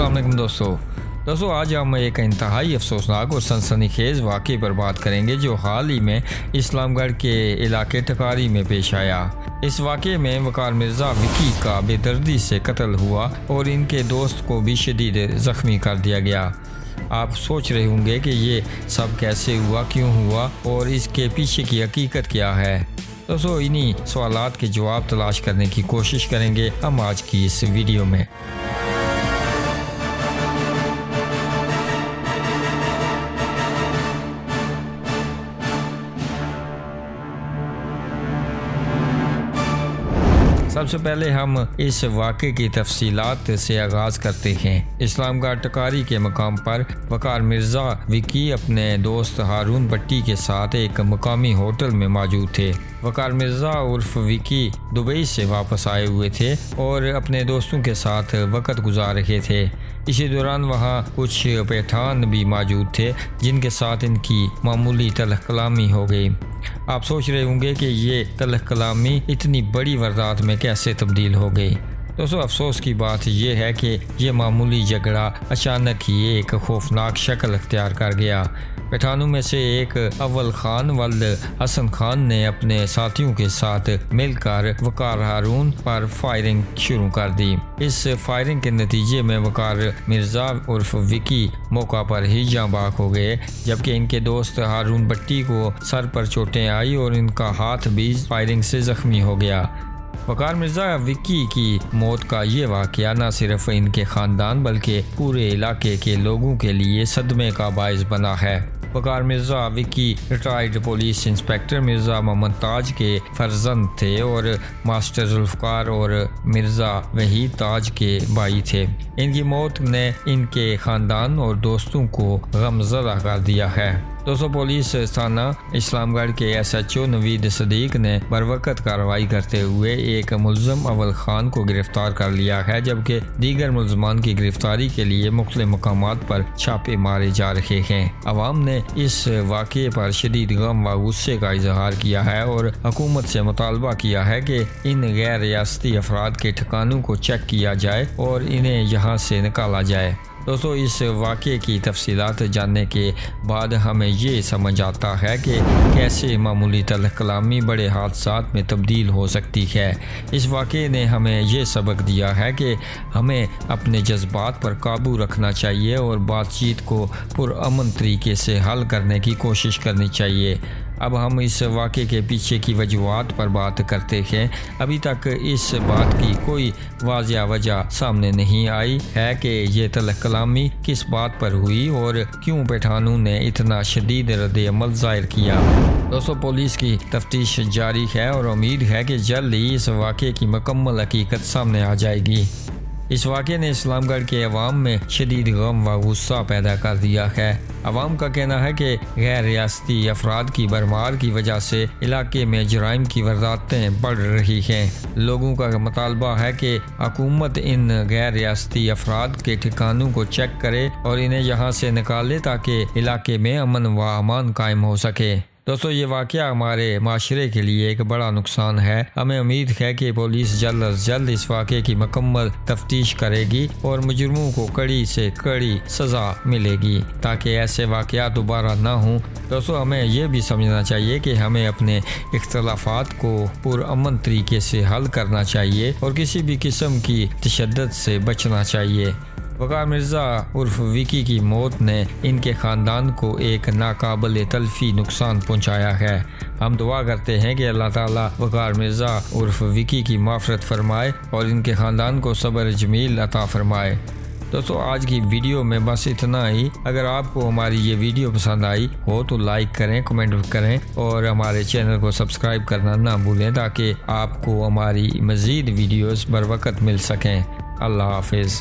अस्सलाम वालेकुम दोस्तों आज हम एक इंतहाई अफसोसनाक और सनसनीखेज़ वाक़े पर बात करेंगे जो हाल ही में इस्लामगढ़ के इलाके टकारी में पेश आया। इस वाक़े में वकार मिर्ज़ा विकी का बेदर्दी से कत्ल हुआ और इनके दोस्त को भी शदीद ज़ख्मी कर दिया गया। आप सोच रहे होंगे कि ये सब कैसे हुआ, क्यों हुआ और इसके पीछे की हकीकत क्या है। दोस्तों इन्हीं सवालात के जवाब तलाश करने की कोशिश करेंगे हम आज की इस वीडियो में। सबसे पहले हम इस वाक़े की तफसीलात से आगाज़ करते हैं। इस्लामगढ़ टकारी के मकाम पर वकार मिर्ज़ा विकी अपने दोस्त हारून भट्टी के साथ एक मकामी होटल में मौजूद थे। वकार मिर्ज़ा उर्फ विकी दुबई से वापस आए हुए थे और अपने दोस्तों के साथ वक़्त गुजार रहे थे। इसी दौरान वहाँ कुछ पठान भी मौजूद थे जिनके साथ इनकी मामूली तलख कलामी हो गई। आप सोच रहे होंगे कि ये तलख कलामी इतनी बड़ी वारदात में कैसे तब्दील हो गई। दोस्तों अफसोस की बात यह है कि ये मामूली झगड़ा अचानक ही एक खौफनाक शक्ल अख्तियार कर गया। पठानों में से एक अव्वल खान वल्द हसन खान ने अपने साथियों के साथ मिलकर वकार हारून पर फायरिंग शुरू कर दी। इस फायरिंग के नतीजे में वकार मिर्ज़ा उर्फ विकी मौका पर ही जाँ बाक हो गए, जबकि इनके दोस्त हारून भट्टी को सर पर चोटें आई और इनका हाथ भी फायरिंग से ज़ख्मी हो गया। वकार मिर्ज़ा विकी की मौत का ये वाक़या न सिर्फ इनके ख़ानदान बल्कि पूरे इलाके के लोगों के लिए सदमे का बाइस बना है। Waqar Mirza Vicky retired police inspector Mirza Mohammad Taj के फर्जंद थे और मास्टर जुल्फ़कार और मिर्ज़ा वहीद ताज के भाई थे। इनकी मौत ने इनके ख़ानदान और दोस्तों को गमज़दा कर दिया है। दोस्तों पुलिस थाना इस्लामगढ़ के SHO नवीद सदीक ने बरवक़्त कार्रवाई करते हुए एक मुल्ज़म अव्वल खान को गिरफ्तार कर लिया है, जबकि दीगर मुल्ज़मान की गिरफ्तारी के लिए मुख्तलिफ मकामात पर छापे मारे जा रहे हैं। अवाम ने इस वाक़े पर शदीद गम व गुस्से का इजहार किया है और हुकूमत से मुतालबा किया है कि इन गैर रियासती अफराद के ठिकानों को चेक किया जाए और इन्हें यहाँ से निकाला जाए। दोस्तों इस वाक़े की तफसीलात जानने के बाद हमें ये समझ आता है कि कैसे मामूली तलख कलामी बड़े हादसात में तब्दील हो सकती है। इस वाक़े ने हमें ये सबक दिया है कि हमें अपने जज्बात पर काबू रखना चाहिए और बातचीत को पुरअमन तरीके से हल करने की कोशिश करनी चाहिए। अब हम इस वाक़े के पीछे की वजूहात पर बात करते हैं। अभी तक इस बात की कोई वाज़िया वजह सामने नहीं आई है कि ये तलख कलामी किस बात पर हुई और क्यों पठानों ने इतना शदीद रद्द-ए-अमल ज़ाहिर किया। दोस्तों पुलिस की तफ्तीश जारी है और उम्मीद है कि जल्द ही इस वाक़े की मुकम्मल हकीकत सामने आ जाएगी। इस वाक़े ने इस्लामगढ़ के अवाम में शदीद गम व गुस्सा पैदा कर दिया है। अवाम का कहना है कि गैर रियासती अफराद की भरमार की वजह से इलाके में जराइम की वारदातें बढ़ रही हैं। लोगों का मुतालबा है कि हुकूमत इन गैर रियासती अफराद के ठिकानों को चेक करे और इन्हें यहाँ से निकाले ताकि इलाके में अमन व अमान कायम हो सके। दोस्तों ये वाक़या हमारे माशरे के लिए एक बड़ा नुकसान है। हमें उम्मीद है कि पुलिस जल्द अज जल्द इस वाक़े की मुकम्मल तफ्तीश करेगी और मुजरिमों को कड़ी से कड़ी सज़ा मिलेगी ताकि ऐसे वाक़यात दोबारा ना हों। दोस्तों हमें यह भी समझना चाहिए कि हमें अपने इख्तलाफात को पुरअमन तरीके से हल करना चाहिए और किसी भी किस्म की तशद्दुद से बचना चाहिए। वकार मिर्ज़ा उर्फ विकी की मौत ने इनके ख़ानदान को एक नाकाबिल तलफ़ी नुकसान पहुंचाया है। हम दुआ करते हैं कि अल्लाह ताला वकार मिर्ज़ा उर्फ विकी की माफ़रत फरमाए और इनके ख़ानदान को सब्र जमील अता फरमाए। दोस्तों आज की वीडियो में बस इतना ही। अगर आपको हमारी ये वीडियो पसंद आई हो तो लाइक करें, कमेंट करें और हमारे चैनल को सब्सक्राइब करना ना भूलें ताकि आपको हमारी मज़ीद वीडियोस बर वक़्त मिल सकें। अल्लाह हाफिज़।